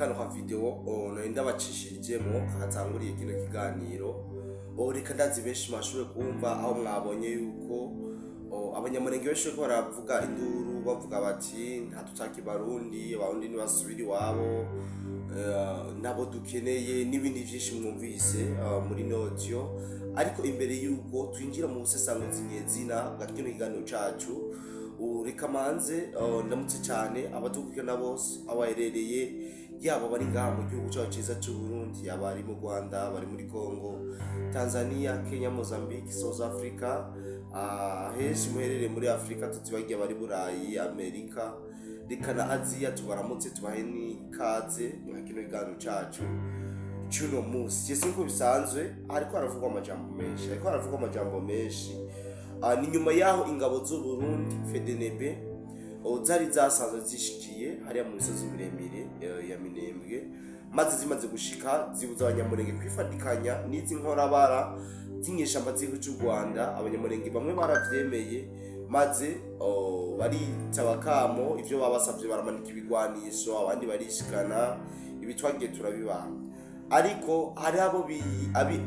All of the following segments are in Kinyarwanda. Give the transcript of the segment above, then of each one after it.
kano ka video nenda bacishirijemo hatanguriye kino kiganiro reka ndazi benshi mashure kumva aho mwabonye yuko abanyamurenge benshi ko baravuga induru bavuga bati ntatutaki barundi abarundi ni basubiri wabo nabo dukeneye n'ibindi byinshi mwumvise muri audio. Ariko imbere yuko twinjira mu busesanguzi nyezina bwa kino kiganiro cacu reka manze ndamutse cyane abatukana bose abaherereye yabo bari ngaha mu gihugu cyacu cyiza cy'u Burundi, abari mu Rwanda, bari muri Congo, Tanzania, Kenya, Mozambique, South Africa, henshi muherereye muri Afrika, tutibagiye bari Burayi, Amerika, reka na Aziya, tubaramutse tubahe n'ikaze mu kino kiganiro cacu cy'uno munsi. Yesi nko bisanzwe ariko haravugwa amajambo menshi ni nyuma yaho ingabo z'u Burundi FDNB zari zasanzwe zishikiye hariya mu misozi miremire ya Minembwe, maze zimaze gushika zibuza abanyamurenge kwifatikanya n'izi nkorabara z'inyeshamba z'igihugu cy'u Rwanda. Abanyamurenge bamwe baravyemeye maze baritabakamo ivyo babasavye, baramanika ibigwanisho, abandi barishikana, ibi twagiye turabibana. Ariko hari abo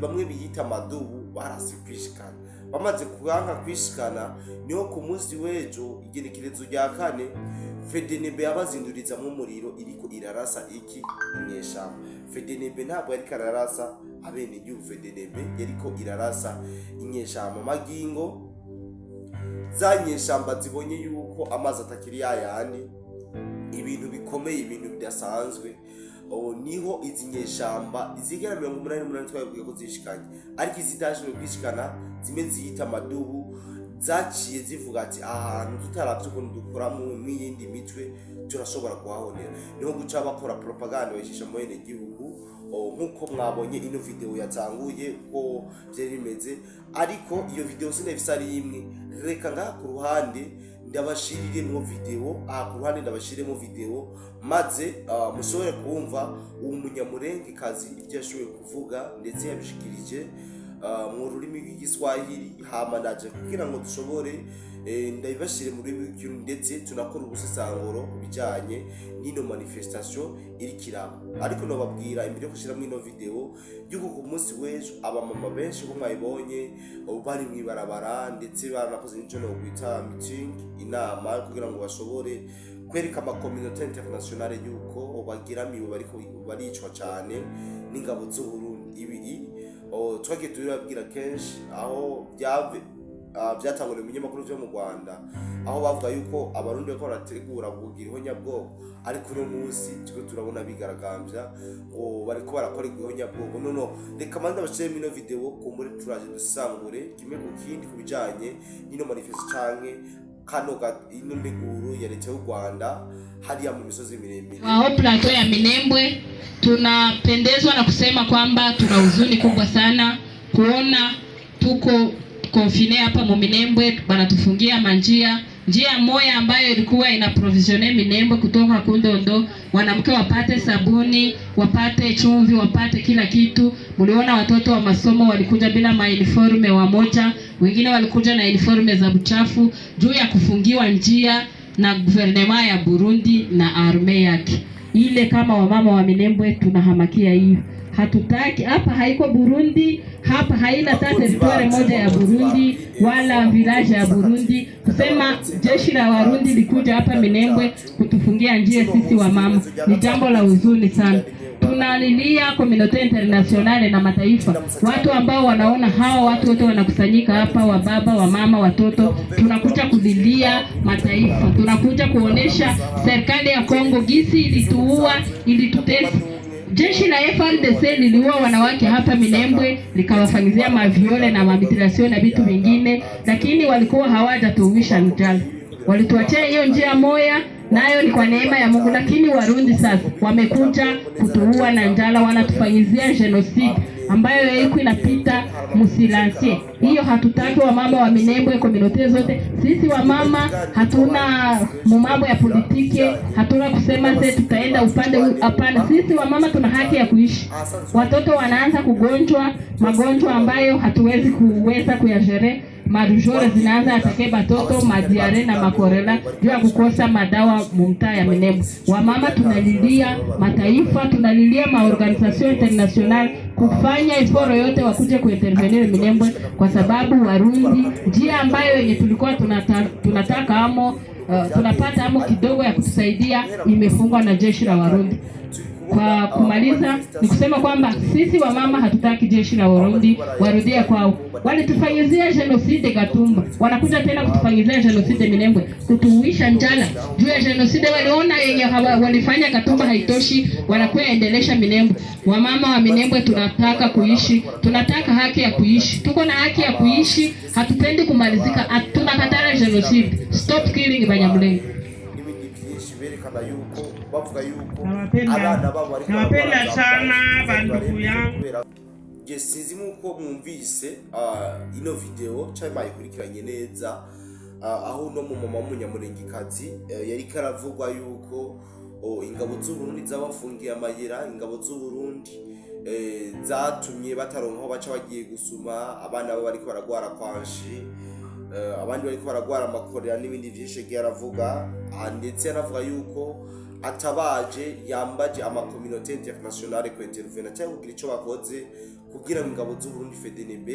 bamwe biyita amadubu barasi kwishikana, bamaze kuganka kwishikana niho ku munsi w'ejo igenekerezo rya 4 FDNB yabazinduriza mu muriro iriko irarasa iki inyeshamba. FDNB ntabwo yari kararasa abene igihugu, FDNB yariko irarasa inyeshamba. Magingo za nyeshamba zibonye yuko amazi atakiri yayandi, ibintu bikomeye, ibintu bidasanzwe, niho izi nyeshamba izigera 188 twavuga ko zishikanye, ariko izidashwe kwishikana zimwe ziyita amadubu zaciye zivuga ati ahantu tutaravye ko dukora mu yindi mitwe turashobora kuhahonera. Niho guca bakora propaganda bayishisha mu yene gihugu nkuko mwabonye ino video yatanguye ko byari bimeze. Ariko iyo video sinefisa ari imwe, reka nga ku ruhande ndabashiriremo video, ku ruhande ndabashiremo video maze mushobore kumva umunyamurenge kazi ibyo yashoboye kuvuga ndetse yabishikirije mu rurimi rw'Igiswahili. Hama naje kugira ngo dushobore ndabibashire mu rurimi rw'Ikirundi ndetse tunakora ubusesanguro kubijanye n'ino manifestation iri kiraba. Ariko no babwira imbere yo gushira mu ino video yuko ku munsi w'ejo abamama benshi bo mwayibonye bari mwibarabara ndetse baranakoze n'icyo no kwita meeting, inama kugira ngo bashobore kwereka ama communauté internationale yuko bagiramiwe baricwa cyane n'ingabo z'u Burundi. Ibi twagiye turababwira kenshi aho byatanguriye mu binyamakuru byo mu Rwanda, aho bavuga yuko abarundi bako barategura kugira ihonyabwoko, ariko uno munsi twe turabona bigaragambya bariko barakora ihonyabwoko. Nono reka manda bashire ino video ko muri turaje dusangure kimwe ku kindi kubijanye n'ino manifestation canke kanoga ino nteguro ya leta y'u Rwanda hadi ya misozi miremire. Plateau ya Minembwe tunapendezwa na kusema kwamba tuna huzuni kubwa sana kuona tuko confine hapa mu Minembwe, banatufungia njia moja ambayo ilikuwa ina provisioner Minembwe kutoka Kundondo, wanamke wapate sabuni, wapate chumvi, wapate kila kitu. Muliona watoto wa masomo walikuja bila uniforme wamoja, wengine walikuja na uniforme za buchafu juu ya kufungiwa njia na guvernema ya Burundi na arme yake. Ile kama wamama wa Minembwe tunahamakia hiyo. Hatutaki hapa, haiko Burundi, hapa haina territoire moja ya Burundi wala village ya Burundi. Kusema jeshi la Warundi likuja hapa Minembwe kutufungia njia sisi wa mama ni jambo la huzuni sana. Tunalilia communauté internationale na mataifa, watu ambao wanaona hawa watu wote wanakusanyika hapa, wa baba, wa mama, watoto, tunakuja kulilia mataifa, tunakuja kuonesha serikali ya Kongo gisi ilituua, ilitutesa. Jeshi la FARDC liliua wanawake hapa Minembwe, likawafanyizia maviole na mabitilation na vitu vingine, lakini walikuwa hawajatuwisha njala. Walituachia hiyo njia moja, nayo ni kwa neema ya Mungu. Lakini Warundi sasa wamekuja kutuua na njala, wanatufanyizia genocide ambayo iko inapita musilansie. Hiyo hatutaki wa mama wa Minembwe, communauté zote. Sisi wa mama hatuna mambo ya politiki, hatuna kusema sasa tutaenda upande hapana. Sisi wa mama tuna haki ya kuishi. Watoto wanaanza kugonjwa magonjwa ambayo hatuwezi kuyajere, marujore zinaanza atake batoto madiare na makorela juu ya kukosa madawa mumtaa ya Minembwe. Wamama tunalilia mataifa, tunalilia maorganisation international kufanya iforo yote wakuje kuintervenir Minembwe, kwa sababu Warundi njia ambayo yenye tulikuwa tunataka amo tunapata amo kidogo ya kutusaidia imefungwa na jeshi la Warundi. Kwa kumaliza ni kusema kwamba sisi wamama hatutaki jeshi la Warundi warudie kwao. Walitufanyizia genocide Gatumba, wanakuja tena kutufanyizia genocide Minembwe, kutuuisha njala. Juu ya genocide waliona yenye walifanya Gatumba haitoshi, wanakuwa endelesha Minembwe. Wamama wa Minembwe tunataka kuishi, tunataka haki ya kuishi. Tuko na haki ya kuishi, hatupendi kumalizika, tunakatara genocide. Stop killing Banyamulenge. Bavuga yuko nawapenda sana bandugu yangu. Sinzi muko mwumvise ino video cyangwa bayikurikiranye neza, aho no mu mama w'umunyamurengikazi yari karavugwa yuko ingabo z'u Burundi zabafungiye amayira, ingabo z'u Burundi zatumye bataronka aho baca bagiye gusuma, abana babo bariko baragwara kwanshi, abandi bariko baragwara amakorera n'ibindi vyinshi yaravuga, ndetse yaravuga yuko atabaje yambaje amakominote internationale ku intervena cyangwa kugira ico bakoze kugira ngo ingabo z'u Burundi FDNB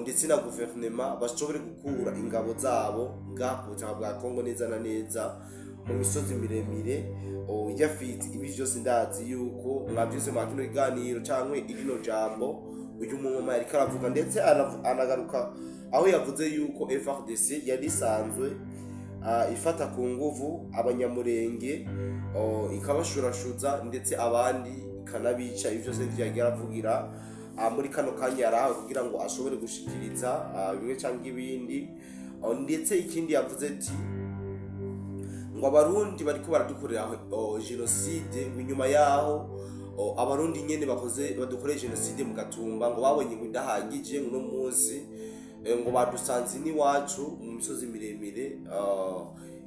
ndetse na gouvernement bashobore gukura ingabo zabo ku butaka bwa Kongo neza na neza mu misozi miremire yafite. Ibi byose ndazi yuko mwabyose mu kino kiganiro cyangwa irino jambo uyu mumama yari karavuga, ndetse anagaruka aho yavuze yuko FARDC yari sanzwe ifata ku nguvu abanyamurenge ikabashurashuza ndetse abandi ikanabica. Ivyo byose vyagira avugira muri kano kanya yarahawe kugira ngo ashobore gushikiriza bimwe cyangwa ibindi. Ndetse ikindi yavuze ati ngo abarundi bariko baradukorera genocide, nyuma yaho abarundi nyene badukoreye genocide mu Gatumba, ngo babonye ngo idahagije ngo no munsi ngo badusanze ni wacu mu misozi miremire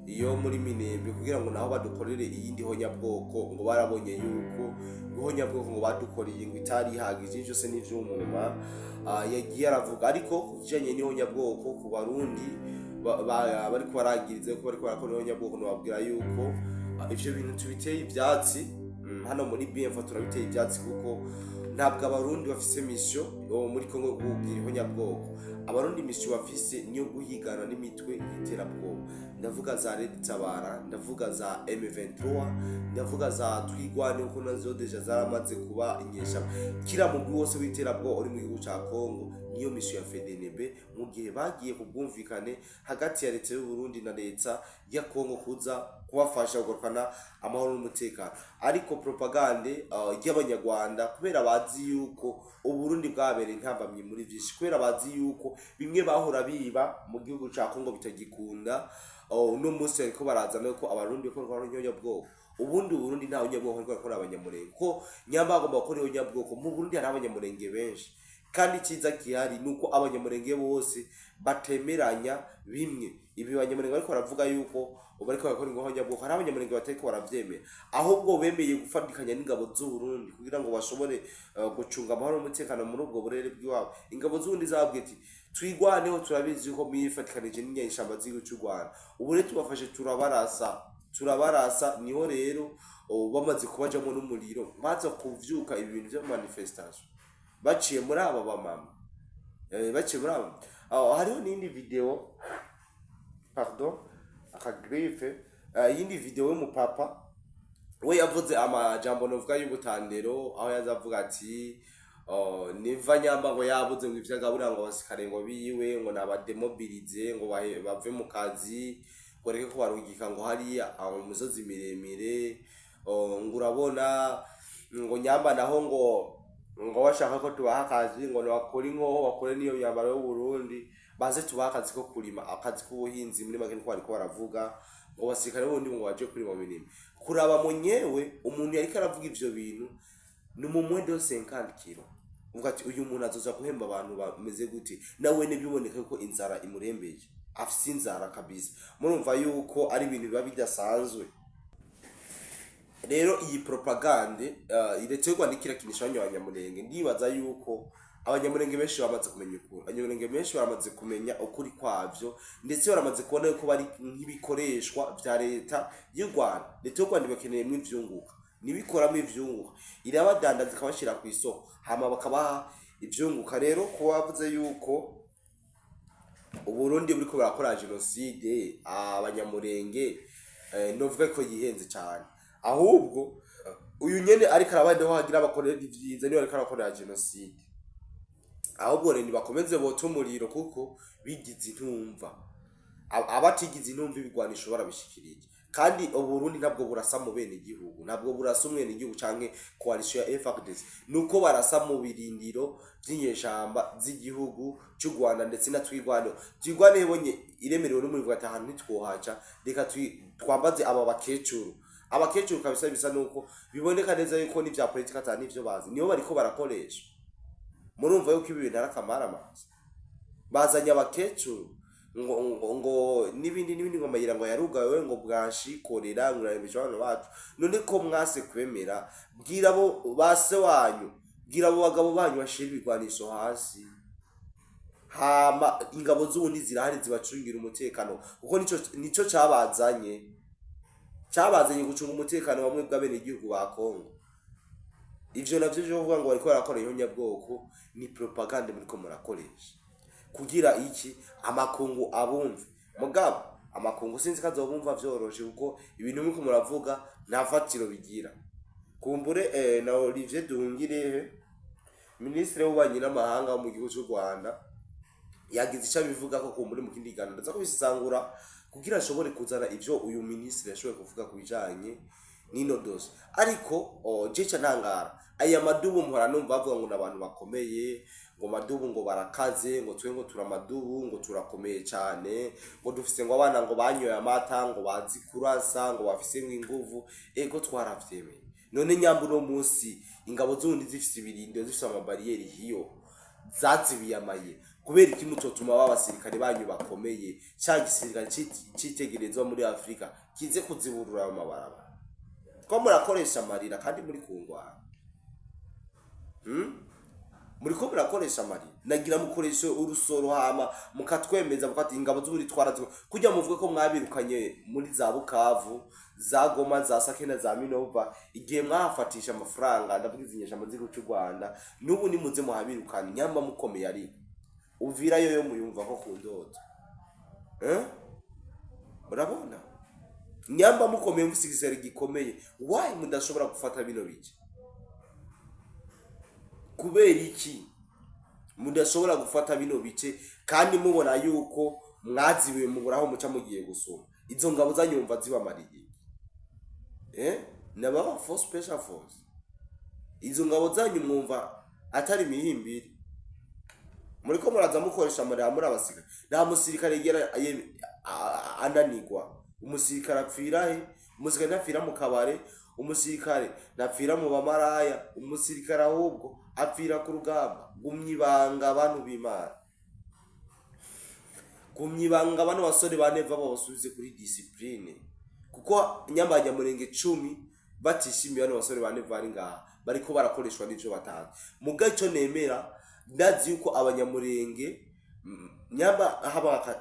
iyo muri Minembwe kugira ngo naho badukorere iyindi honyabwoko, ngo barabonye yuko honyabwoko ngo badukoreye ngo itari ihagije. Byose n'ivyo umuma yagiye aravuga. Ariko kujanye ni honyabwoko ku Barundi bariko baragirize ko bariko barakora honyabwoko, no babwira yuko ivyo bintu tubiteye ivyatsi. Hano muri BMF turabiteye ivyatsi kuko ntabwo Abarundi bafise mission muri Kongo kugira honyabwoko. Abarundi mission bafise niyo guhigana n'imitwe y'iterabwoba, ndavuga za Red Tabara, ndavuga za M23, ndavuga za Twigwane uko nazo deja zaramaze kuba inyesha. Kira mugwi wose w'iterabwoba uri mu gihugu ca Kongo niyo mission ya FDNB, mu gihe bagiye kubwumvikane hagati ya leta y'u Burundi na leta ya Kongo kuza kubafasha gukorana amahoro n'umutekano. Ariko propagande y'abanyarwanda kubera bazi yuko Uburundi bwabereye intambamye muri vyinshi, kubera bazi yuko bimwe bahora biba mu gihugu ca Kongo bitagikunda, no munsi ariko barazana ko Abarundi ko rwanyonya bwoko. Ubundi Burundi nta nyabwoko ariko akora abanyamurenge, ko nyamba agomba gukora nyabwoko. Mu Burundi hari abanyamurenge benshi, kandi cyiza gihari nuko abanyamurenge bose batemeranya bimwe. Ibi abanyamurenge bariko baravuga yuko bariko bakora ngo nyabwoko, hari abanyamurenge batariko baravyemera, ahubwo bemeye gufatikanya n'ingabo z'u Burundi kugira ngo bashobore gucunga amahoro n'umutekano muri ubwo burere bw'iwabo. Ingabo z'ubundi zabwiye ati twigwaneho, turabizi ko mwifatikanije n'inyeshamba z'igihugu cy'u Rwanda, ubu rero tubafashe turabarasa. Niho rero bamaze kubajamo n'umuriro, baza kuvyuka ibi bintu bya manifestation baciye muri aba bamama, baciye muri aba. Hariho n'indi video, pardon, akagrife, yindi video y'umupapa we yavuze amajambo novuga y'ubutandero, aho yazavuga ati niva nyamba ngo yabuze ngo ivyagabura ngo basikare ngo biwe ngo nabademobilize ngo bave mu kazi, ngo reke ko barugika ngo hariya mu misozi miremire, ngo urabona ngo nyamba naho ngo bashaka ko tubaha akazi ngo bakora inkoho bakore niyo myambaro y'u Burundi, baze tubaha akazi ko kurima, akazi k'ubuhinzi muri make ko bariko baravuga ngo basikare bundi ngo baje kurima minimi. Kuraba munyewe umuntu yariko aravuga ivyo bintu ni mu mwendo 50 kilo, uvuga ati uyu muntu azoza guhemba abantu bameze gute? Nawe ne biboneka ko inzara imurembeje, afise inzara kabisa. Murumva yuko ari ibintu biba bidasanzwe. Rero iyi propagande iretse kwandikira kinisha abanyamurenge, ndibaza yuko abanyamurenge benshi bamaze kumenya ukuri, abanyamurenge benshi baramaze kumenya ukuri kwavyo, ndetse baramaze kubona yuko bari nk'ibikoreshwa vya leta y'u Rwanda. Leta y'u Rwanda ibakeneyemwo ivyunguka, nibikoramo ivyunguka irabadandaza ikabashira ku isoko, hama bakabaha ivyunguka. Rero kuba bavuze yuko Uburundi buriko burakora genocide, abanyamurenge novuga ko yihenze cyane, ahubwo uyu nyene ariko arabandeho hagira abakorera ivyiza niyo ariko arakora genocide. Ahubwo rero bakomeze bote umuriro kuko bigize intumva, abatigize intumva ibigwanisho barabishikirije. Kandi Uburundi ntabwo burasa mu bene igihugu, ntabwo burasa umwene igihugu canke coalition ya FARDC, nuko barasa mu birindiro by'inyeshamba z'igihugu cy'u Rwanda ndetse na twigwano hebonye iremerewe n'umuri vuga ahantu nitwohaca, reka twambaze aba abakecuru kabisa bisa nuko biboneka neza yuko n'ivya politika atani ivyo bazi, niyo bariko barakoresha. Murumva yuko ibi bintu arakamara amazi bazanye abakecuru ngo nibindi ngo mayira ngo yarugawe ngo bwanshi korera nguraremeje abantu bacu. None ko mwase kwemera, bwira bo base wanyu, bwira abo bagabo banyu bashira ibigwanisho hasi, hama ingabo z'ubundi zirahari zibacungira umutekano, kuko nico cabazanye gucunga umutekano bamwe bw'abene igihugu ba Kongo. Ivyo navyo byo kuvuga ngo bariko barakora ihonyabwoko ni propaganda muriko murakoresha kugira iki amakungu abumve. Mugabo amakungu sinzi kazobumva vyoroshe kuko ibintu muriko muravuga nta fatiro bigira. Kumbure na Olivier Duhungirehe, ministre w'ububanyi n'amahanga mu gihugu cy'u Rwanda, yagize icyo bivuga ko kumbure mu kindi kiganiro ndaza kubisangura kugira ashobore kuzana ivyo uyu ministre yashoboye kuvuga kubijanye nino dose. Ariko jecha ntangara aya madubu mpora numva bavuga ngo nabantu bakomeye, ngo madubu ngo barakaze, ngo twe ngo turamadubu ngo turakomeye cyane, ngo dufise ngo abana ngo banyoye amata, ngo bazi kurasa, ngo bafise nk'inguvu. Ego twaravyemeye. None nyambuno munsi ingabo z'undi zifise ibirindo, zifise amabariyeri hiyo zazibiyamaye, kubera iki mutotuma babasirikare banyu bakomeye cyangwa igisirikare citegerezwa muri Afrika kize kuziburura mu mabarabara? Ko murakoresha amarira kandi muri kungwana, muri ko murakoresha amarira. Nagira mukoreshe urusoro hama mukatwemeza mukati ingabo z'uburi twarazo kujya muvuge ko mwabirukanye muri za Bukavu, za Goma, za Sakena, za Minova, igihe mwahafatisha amafaranga ndavuga izinyesha amazigo cy'u Rwanda, n'ubu ni muze muhabirukana nyamba mukomeye. Ari Uvira yo muyumva ko kundoto murabona nyamba mukomeye mufisigisera gikomeye, why mudashobora gufata bino biki? Kubera iki mudashobora gufata bino bice kandi mubona yuko mwaziwe muburaho muca mugiye gusoma? Izo ngabo zanyumva zibamariye naba force special force, izo ngabo zanyu mwumva atari mihimbiri, muriko muraza mukoresha amarira muri abasirikare. Nta musirikare yera ananigwa, umusirikare apfira he? Umusirikare ntapfira mu kabare, umusirikare ntapfira mu bamaraya, umusirikare ahubwo apfira ku rugamba. Gumyibanga abantu b'Imana, gumyibanga abantu basore baneva babasubize kuri discipline, kuko nyambajya murenge 10 batishimiye abantu basore baneva ari ngaha bariko barakoreshwa n'ivyo batanze. Mugaco nemera ndazi yuko abanyamurenge nyamba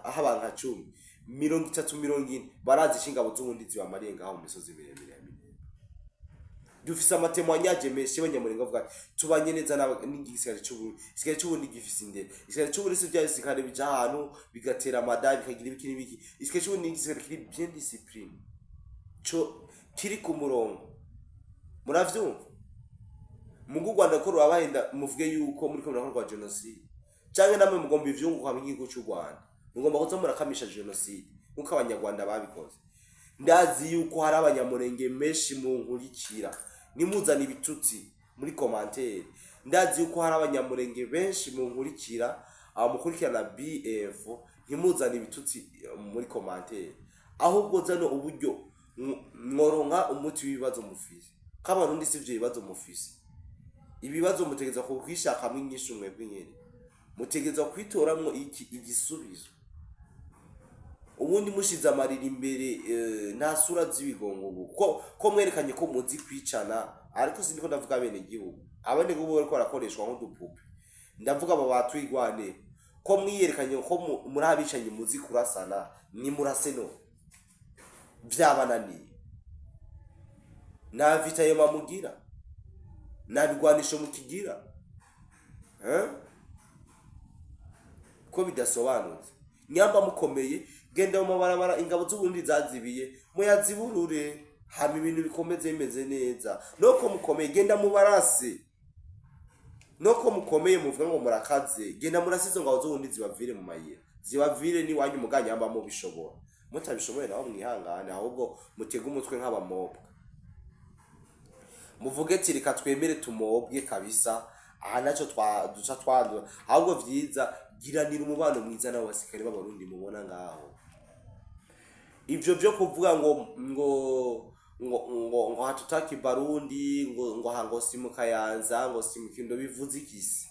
haba nka 10 30 barazi shingabo z'ubundi zibamariye ngaho mu misozi miremire ya Minembwe. Dufise amatemwanyaje menshi y'abanyamurenge bavuga tubanye neza n'igisirikare cy'Uburundi. Igisirikare cy'Uburundi gifise indero, igisirikare cy'Uburundi si bya gisirikare bija ahantu bigatera amadayi bikagira ibiki n'ibiki. Igisirikare cy'Uburundi ni igisirikare kiri bien discipline, cyo kiri ku murongo. Muravyumva? Mu Rwanda ko rwabahenda muvuge yuko muri ko murakorwa genocide, canke namwe mugomba ivyunguka mu gihugu cy'u Rwanda, mugomba kuza murakamisha genocide nkuko abanyarwanda babikoze. Ndazi yuko hari abanyamurenge menshi mu nkurikira, nimuzana ibitutsi muri commentaire. Ndazi yuko hari abanyamurenge benshi mu nkurikira, abamukurikirana BF, ntimuzana ibitutsi muri commentaire, ahubwo zano uburyo mworonka umuti w'ibibazo mufise. Kabarundi sivyo ibibazo mufise, ibibazo mutegeza ko kwishaka mwinyisha umwebwe nyene, mutegeza kwitoramwo iki igisubizo. Ubundi mushize amarira imbere nta sura z'ibigongo ko mwerekanye ko muzi kwicana. Ariko sindiko ndavuga bene gihugu, abane gubo bariko barakoreshwa nk'udupupe. ndavuga aba batwigwane ko mwiyerekanye ko muri abicanye muzi kurasana ni murase no byabananiye nta vita yo mamugira nta bigwanisho mukigira ko bidasobanutse nyamba mukomeye genda mu mabarabara ingabo z'uburundi zazibiye muyaziburure hama ibintu bikomeze bimeze neza noko mukomeye genda mubarase noko mukomeye muvuga ngo murakaze genda murasizo ngabo z'uburundi zibavire mu mayira zibavire ni wanyu muganya amba mu bishobora mutabishoboye naho mwihangane ahubwo mutega umutwe nk'abamobwa muvuge ati reka twemere tumobwe kabisa aha naco duca twandura ahubwo vyiza giranira umubano mwiza n'abo basikari b'abarundi mubona ngaho ivyo byo kuvuga ngo hatutaki Barundi ngo hango simu Kayanza ngo simu Kindo bivuze ikisi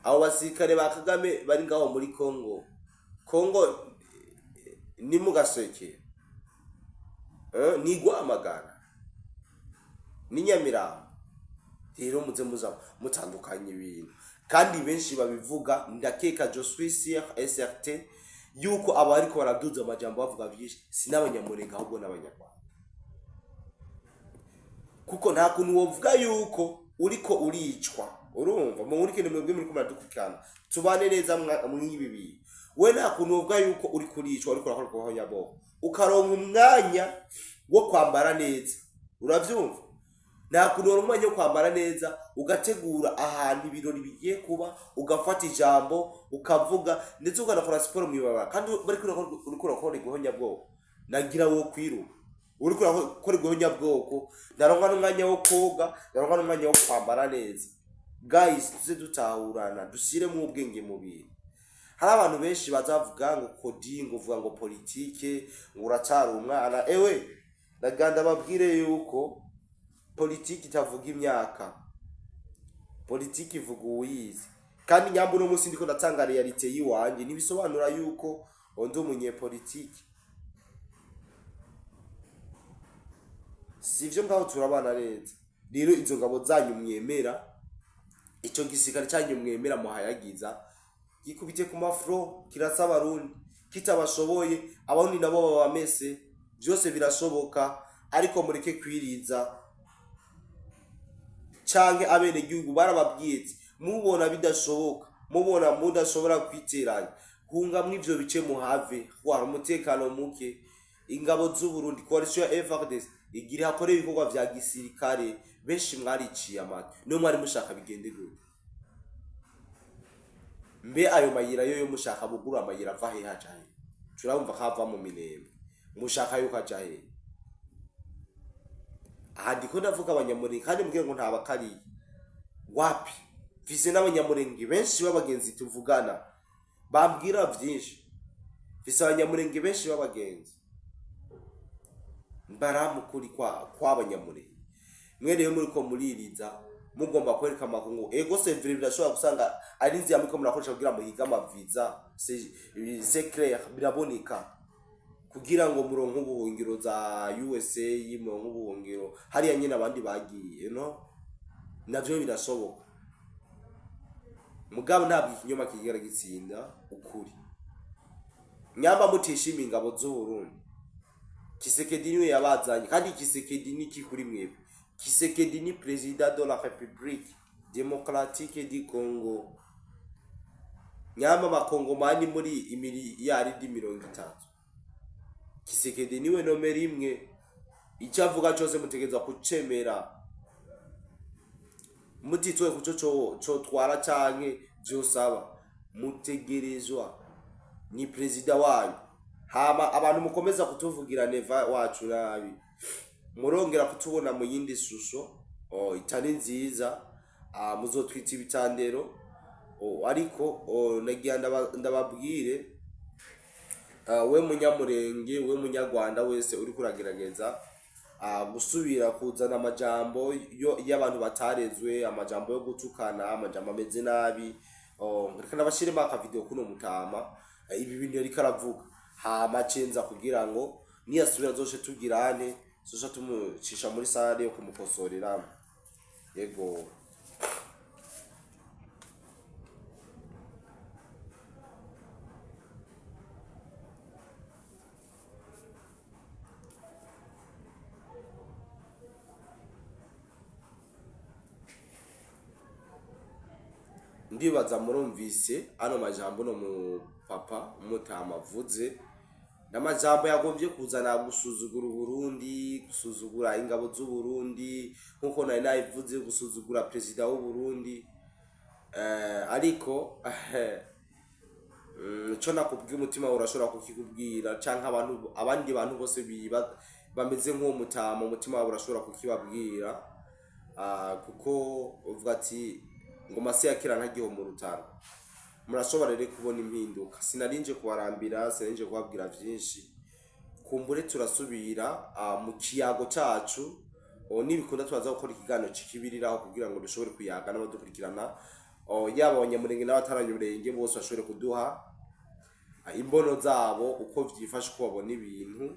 abo basikare ba Kagame bari ngaho muri Kongo ni mugaseke ni Rwamagana ni Nyamirambo rero muze mutandukanye ibintu kandi benshi babivuga ndakeka je suis sûr et certain yuko abariko baraduza amajambo bavuga byinshi sinabanyamurenge ahubwo n'abanyarwanda kuko nta kuntu wovuga yuko uriko uricwa urumva mu muri kene mwebwe muri kumadukana tubane neza mwibi bibi we nta kuntu wovuga yuko uriko uricwa uriko urakora kwa nyabo ukaronka umwanya wo kwambara neza uravyumva nta kuntu woronka umwanya wo kwambara neza ugategura ahantu ibirori bigiye kuba ugafata ijambo ukavuga ndetse ukanakora siporo mwibaba kandi uriko urakora igohonya bwoko nagira wo kwiruka uriko urakora igohonya bwoko ndaronka n'umwanya wo koga ndaronka n'umwanya wo kwambara neza guys tuze dutahurana dusire mu ubwenge mu bintu hari abantu benshi bazavuga ngo coding uvuga ngo politike ngo uracari umwana naganda babwire yuko politiki itavuga imyaka politiki ivuga uwizi kandi nyambo no munsi ndiko ndatanga realite yiwanje nibisobanura yuko ndi umunyepolitiki sivyo ngaho turabana neza rero izo ngabo zanyu mwemera ico gisikari cyanyu mwemera muhayagiza gikubite ku mafro kirasa Abarundi kitabashoboye abarundi nabo babamese byose birashoboka ariko mureke kwiriza canke abene gihugu barababwiye mubona bidashoboka mubona mudashobora kwiteranya hunga mw'ivyo bice muhave kwa umutekano muke ingabo z'u Burundi coalition FARDC igira hakore ibikorwa vya gisirikare benshi mwariciye amata no mwari mushaka bigende gute mbe ayo mayira yo mushaka bugura amayira ava he hajaye turabumva kava mu Minembwe mushaka yuko ajaye ahandi ko ndavuga abanyamurenge kandi mbwiye ngo ntabakari wapi vise n'abanyamurenge benshi babagenzi tuvugana bambwira byinshi vise abanyamurenge benshi babagenzi mbaramukuri kwa abanyamurenge mwene yo muri ko muririza mugomba kwereka makungu ego sevre birashobora gusanga ari nzi yamiko murakoresha kugira ngo higa amaviza c'est clair biraboneka kugira ngo muronke ubuhungiro za USA muronke ubuhungiro hariya nyine abandi bagiye navyo birashoboka mugabo ntabwo ikinyoma kigera gitsinda ukuri nyamba mutishima ingabo z'u Burundi Kisekedi niwe yabazanye kandi Kisekedi ni kikuri mwebwe Kisekedi ni président de la République démocratique du Congo nyamba makongomani muri imiliyaridi 30 Kisekedi niwe nomero imwe icyavuga cyose mutegeza kucemera mutitwe kuco cyo twara canke byosaba mutegerezwa ni president wanyu hama abantu mukomeza kutuvugira neva wacu nabi murongera kutubona mu yindi shusho itari nziza muzotwita ibitandero ariko nagiye ndababwire we munyamurenge we munyarwanda wese uri kuragerageza gusubira kuzana amajambo y'abantu batarezwe amajambo yo gutukana amajambo ameze nabi reka nabashiremo aka video kuno mutama ibi bintu yari karavuga hama cenza kugira ngo niyasubira zoshe tugirane zosha tumucisha muri sale yo kumukosorera yego. Ndibaza murumvise ano majambo no mu papa umutama avuze, n'amajambo yagombye kuzana gusuzugura Burundi, gusuzugura ingabo z'u Burundi, nkuko nari nayivuze gusuzugura president w'u Burundi. Ariko cyo nakubwiye umutima urashobora kukikubwira, canke abandi bantu bose bameze nk'uwo mutama umutima wabo urashobora kukibabwira, kuko uvuga ati ngo masi yakira ntagiho mu rutaro. Murashobora rero kubona impinduka. Sinarinje kubarambira, sinarinje kubabwira byinshi. Kumbure turasubira mu kiyago cacu, nibikunda turaza gukora ikiganiro cikibiriraho kugira ngo dushobore kuyaga n'abadukurikirana, yaba abanyamurenge n'abataranyurenge bose bashobore kuduha imbono zabo uko vyifashe, uko babona ibintu.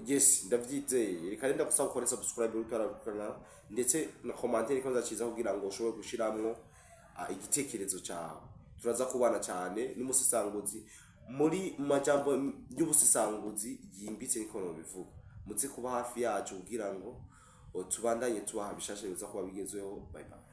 Yes, ndavyizeye. Reka nenda gusaba gukora subscribe utarakana, ndetse na commentaire ko nzaciza kugira ngo ushobore gushiramwo igitekerezo cyawe. Turaza kubana cyane n'umusisanguzi muri majambo y'ubusisanguzi yimbitse niko no bivuga. Muze kuba hafi yacu kugira ngo tubandanye tubaha bishashe biza kuba bigezweho. Bye bye.